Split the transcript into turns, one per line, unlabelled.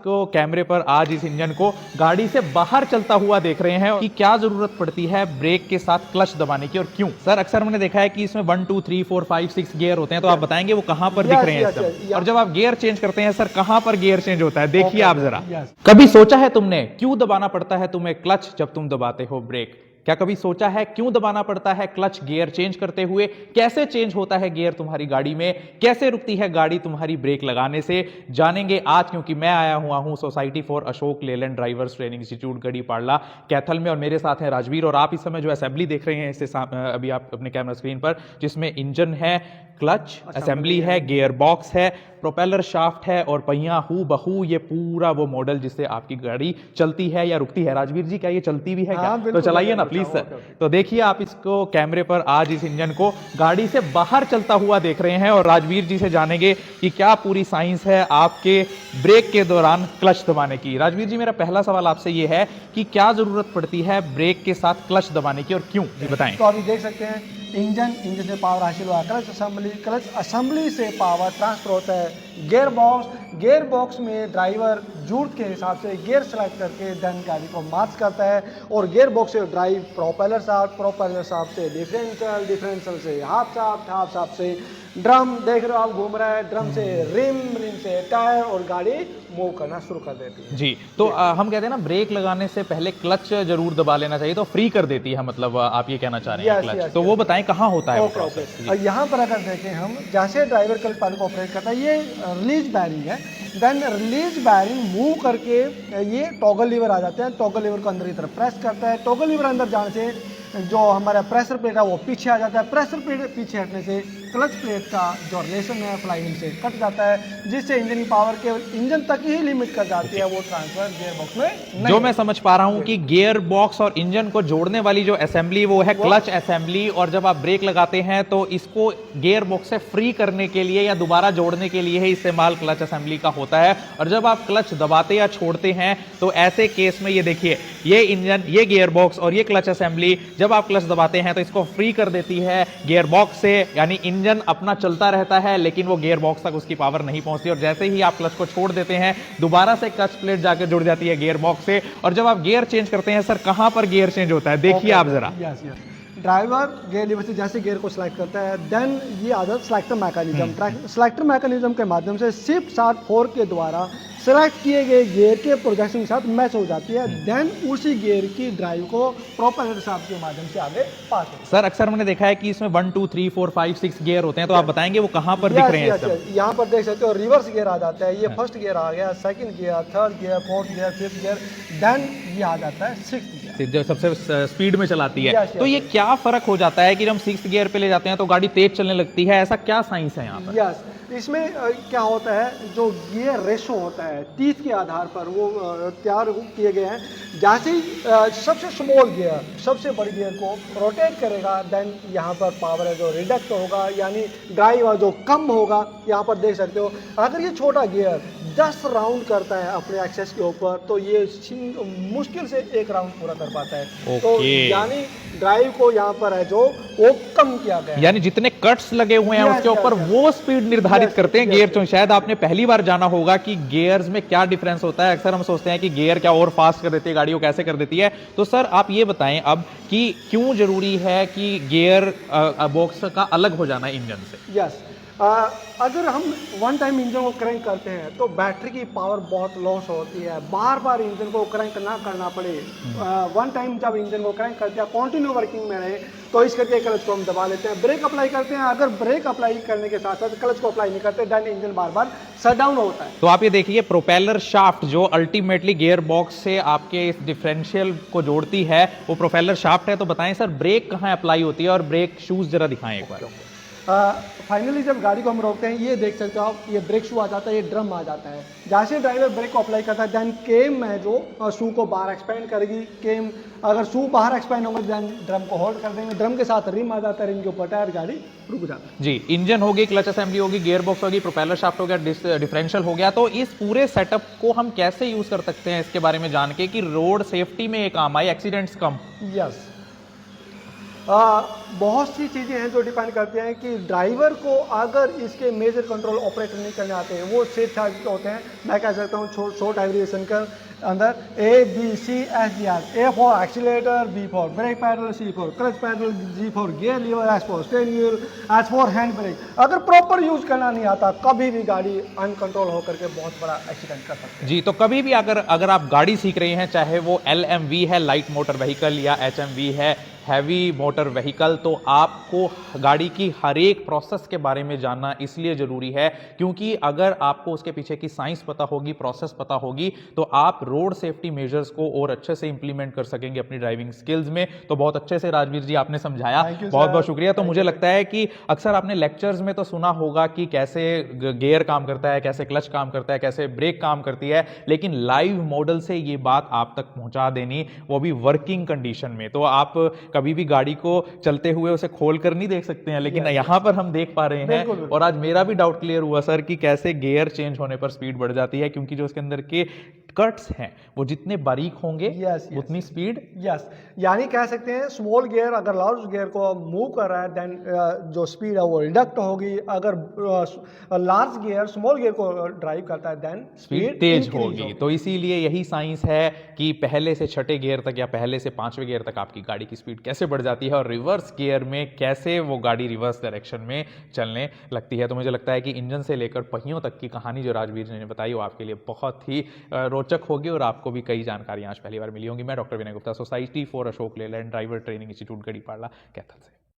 इसको कैमरे पर आज इस इंजन को गाड़ी से बाहर चलता हुआ देख रहे हैं कि क्या जरूरत पड़ती है ब्रेक के साथ क्लच दबाने की और क्यों। सर अक्सर हमने देखा है कि इसमें 1 2 3 4 5 6 गियर होते हैं, तो आप बताएंगे वो कहां पर दिख रहे हैं इस समय? और जब आप गियर चेंज करते हैं सर, कहां पर गियर चेंज होता है देखिए आप जरा। कभी सोचा है तुमने क्यों दबाना पड़ता है तुम्हें क्लच जब तुम दबाते हो ब्रेक? क्या कभी सोचा है क्यों दबाना पड़ता है क्लच गियर चेंज करते हुए? कैसे चेंज होता है गियर तुम्हारी गाड़ी में? कैसे रुकती है गाड़ी तुम्हारी ब्रेक लगाने से? जानेंगे आज, क्योंकि मैं आया हुआ हूं society for Ashok Leyland drivers training institute Garhi Padla Kaithal में, और मेरे साथ हैं राजवीर। और आप इस समय जो असेंबली देख रहे हैं इससे अभी आप अपने कैमरा स्क्रीन पर, जिसमें इंजन है, क्लच असेंबली है, गियर बॉक्स है, प्रोपेलर शाफ्ट है और पहिया हू बहू ये पूरा वो मॉडल जिससे आपकी गाड़ी चलती है या रुकती है। राजवीर जी क्या ये चलती भी है क्या? तो चलाइए ना प्लीज सर। तो देखिए आप इसको कैमरे पर आज इस इंजन को गाड़ी से बाहर चलता हुआ देख रहे हैं, और राजवीर जी से जानेंगे कि क्या पूरी साइंस है आपके ब्रेक के दौरान क्लच दबाने की। राजवीर जी मेरा पहला सवाल आपसे ये है कि क्या जरूरत पड़ती है ब्रेक के साथ क्लच दबाने की और क्यों, जी बताएं।
तो अभी देख सकते हैं इंजन से पावर हासिल हुआ, क्लच असेंबली से पावर ट्रांसफर होता है गियर बॉक्स में ड्राइवर जरूरत के हिसाब से गियर सेलेक्ट करके देन गाड़ी को मार्च करता है, और गियर बॉक्स से ड्राइव प्रोपेलर शाफ्ट से डिफरेंशियल से हाफ शाफ्ट से ड्रम, देख रहे हो आप घूम रहा है, ड्रम से रिम से टायर, और गाड़ी मूव करना शुरू कर देती है। जी तो
हम कहते हैं ना ब्रेक लगाने से पहले क्लच जरूर दबा लेना चाहिए, तो फ्री कर देती है, मतलब आप ये कहना चाह रहे हैं क्लच। तो वो बताएं कहाँ होता है वो प्रोसेस।
और यहाँ पर अगर देखें हम, जैसे ड्राइवर क्लच पैडल को ऑपरेट करता है, ये रिलीज बैरिंग है, देन रिलीज बैरिंग मूव करके ये टॉगल लीवर आ जाते हैं, टॉगल लीवर को अंदर की तरफ प्रेस करता है, टॉगल लीवर अंदर जाने से जो हमारा प्रेशर प्लेट है वो पीछे आ जाता है, प्रेशर प्लेट पीछे हटने से क्लच प्लेट का जो रिलेशन है फ्लाईव्हील से कट जाता है, जिससे इंजन की पावर केवल इंजन तक ही लिमिट कर जाती है, वो ट्रांसफर गियर बॉक्स में नहीं।
जो मैं समझ पा रहा हूं कि गियर बॉक्स और इंजन को जोड़ने वाली जो असेंबली वो है क्लच असेंबली, और जब आप ब्रेक लगाते हैं तो इसको गियर बॉक्स से फ्री करने के लिए या दोबारा जोड़ने के लिए ही इस्तेमाल क्लच असेंबली का होता है। और जब आप क्लच दबाते या छोड़ते हैं तो ऐसे केस में ये देखिए, ये इंजन, ये गियर बॉक्स और ये क्लच असेंबली जब आप क्लच दबाते हैं तो इसको फ्री कर देती है गियर बॉक्स से, यानी इंजन अपना चलता रहता है लेकिन वो गियर बॉक्स तक उसकी पावर नहीं पहुंचती, और जैसे ही आप क्लच को छोड़ देते हैं दोबारा से क्लच प्लेट जाकर जुड़ जाती है गियर बॉक्स से। और जब आप गियर चेंज करते हैं सर, कहां पर गियर चेंज होता है देखिए आप जरा।
ड्राइवर गियर लीवर से जैसे गियर को सिलेक्ट करता है, देन ये आ जाता है सिलेक्टर मैकेनिज्म के माध्यम से शिफ्ट स्टार्ट 4 के द्वारा सेलेक्ट किए गए गियर के प्रोजेक्शन के साथ मैच हो जाती है, देन उसी गियर की ड्राइव को प्रोपेलर शाफ्ट के माध्यम से आगे पास होता है।
सर अक्सर हमने देखा है कि इसमें 1 2 3 4 5 6 गियर होते हैं, तो आप बताएंगे वो कहां पर दिख रहे हैं?
यहाँ पर देख सकते हो रिवर्स गियर आ जाता है, ये फर्स्ट गियर आ गया, second gear, third gear, fourth gear, fifth gear, then ये आ जाता है सिक्स्थ गियर,
जो सबसे स्पीड में चलाती है। तो ये क्या फर्क हो जाता है कि जब हम 6th गियर पे ले जाते हैं तो गाड़ी तेज चलने लगती है? ऐसा क्या साइंस है यहाँ पर?
इसमें क्या होता है, जो गियर रेशो होता है 30 के आधार पर वो तैयार किए गए हैं। जैसे ही सबसे स्मॉल गियर सबसे बड़ी गियर को रोटेट करेगा, देन यहाँ पर पावर है जो रिडक्ट होगा, यानी ड्राइव जो कम होगा। यहाँ पर देख सकते हो, अगर ये छोटा गियर 10 राउंड करता है अपने एक्सेस के ऊपर, तो ये मुश्किल से 1 राउंड पूरा कर पाता है। तो यानी ड्राइव को यहाँ पर है जो वो कम किया गया है,
यानी जितने कट्स लगे हुए हैं उसके ऊपर वो स्पीड निर्धारित करते हैं गियर। तो शायद आपने पहली बार जाना होगा कि गियर्स में क्या डिफरेंस होता है। अक्सर हम सोचते हैं कि गियर क्या और फास्ट कर देती है गाड़ी को, कैसे कर देती है। तो सर आप ये बताएं अब कि क्यों जरूरी है कि गियर बॉक्स का अलग हो जाना इंजन से?
यस, अगर हम वन टाइम इंजन को क्रैंक करते हैं तो बैटरी की पावर बहुत लॉस होती है, बार बार इंजन को क्रैंक ना करना पड़े। वन टाइम जब इंजन को क्रैंक करते हैं, कंटिन्यू वर्किंग में रहे, तो इस करके क्लच को हम दबा लेते हैं, ब्रेक अप्लाई करते हैं। अगर ब्रेक अप्लाई करने के साथ साथ क्लच को अप्लाई नहीं करते, देन इंजन बार बार शट डाउन होता है।
तो आप ये देखिए, प्रोपेलर शाफ्ट जो अल्टीमेटली गियर बॉक्स से आपके इस डिफरेंशियल को जोड़ती है वो प्रोपेलर शाफ्ट है। तो बताएं सर, ब्रेक कहाँ अप्लाई होती है और ब्रेक शूज जरा दिखाएं एक बार।
फाइनली जब गाड़ी को हम रोकते हैं, ये देख सकते हो आप, ये ब्रेक शू आ जाता है, ये ड्रम आ जाता है। जैसे ड्राइवर ब्रेक को अप्लाई करता है, देन केम है जो शू को बाहर एक्सपेंड करेगी। केम अगर शू बाहर एक्सपेंड होगा, देन ड्रम को होल्ड कर देंगे, ड्रम के साथ रिम आ जाता है, रिम के ऊपर टायर, गाड़ी रुक जाता है।
जी, इंजन होगी, क्लच असेंबली होगी, गियर बॉक्स होगी, प्रोपेलर शाफ्ट हो गया, डिफरेंशियल हो गया। तो इस पूरे सेटअप को हम कैसे यूज कर सकते हैं इसके बारे में जान के, कि रोड सेफ्टी में एक काम आए, एक्सीडेंट्स कम।
यस, बहुत सी चीज़ें हैं जो डिपेंड करते हैं कि ड्राइवर को अगर इसके मेजर कंट्रोल ऑपरेट नहीं करने आते हैं, वो सेफ साइड होते हैं। मैं कह सकता हूँ शॉर्ट एग्रीगेशन के अंदर ABCSDR, A for accelerator, B for brake pedal, C for clutch pedal, G for gear lever, S for steering wheel, H for hand brake. अगर प्रॉपर यूज करना नहीं आता, कभी भी गाड़ी अनकंट्रोल होकर के बहुत बड़ा एक्सीडेंट कर सकती है।
जी, तो कभी भी अगर आप गाड़ी सीख रहे हैं, चाहे वो LMV है लाइट मोटर व्हीकल या HMV है हैवी मोटर व्हीकल, तो आपको गाड़ी की हर एक प्रोसेस के बारे में जानना इसलिए ज़रूरी है क्योंकि अगर आपको उसके पीछे की साइंस पता होगी, प्रोसेस पता होगी, तो आप रोड सेफ्टी मेजर्स को और अच्छे से इंप्लीमेंट कर सकेंगे अपनी ड्राइविंग स्किल्स में। तो बहुत अच्छे से राजवीर जी आपने समझाया, बहुत बहुत शुक्रिया। तो मुझे लगता है कि अक्सर आपने लेक्चर्स में तो सुना होगा कि कैसे गियर काम करता है, कैसे क्लच काम करता है, कैसे ब्रेक काम करती है, लेकिन लाइव मॉडल से ये बात आप तक पहुंचा देनी, वो भी वर्किंग कंडीशन में। तो आप कभी भी गाड़ी को चलते हुए उसे खोल कर नहीं देख सकते हैं, लेकिन यहाँ पर हम देख पा रहे हैं। और आज मेरा भी डाउट क्लियर हुआ सर कि कैसे गियर चेंज होने पर स्पीड बढ़ जाती है, क्योंकि जो उसके अंदर के कट्स हैं वो जितने बारीक होंगे उतनी स्पीड।
यानी कह सकते हैं स्मॉल गियर अगर लार्ज गियर को मूव कर रहा है देन जो स्पीड है वो रिडक्ट होगी। अगर लार्ज गियर स्मॉल गियर को ड्राइव करता है देन
स्पीड तेज होगी। तो इसीलिए यही साइंस है कि पहले से छठे गियर तक या पहले से पांचवें गियर तक आपकी गाड़ी की स्पीड कैसे बढ़ जाती है और रिवर्स गियर में कैसे वो गाड़ी रिवर्स डायरेक्शन में चलने लगती है। तो मुझे लगता है कि इंजन से लेकर पहियों तक की कहानी जो राजवीर जी ने बताई वो आपके लिए बहुत ही रोचक होगी और आपको भी कई जानकारियां आज पहली बार मिली होंगी। मैं doctor Vinay Gupta, society for Ashok Leyland driver training institute Garhipada, Kaithal से।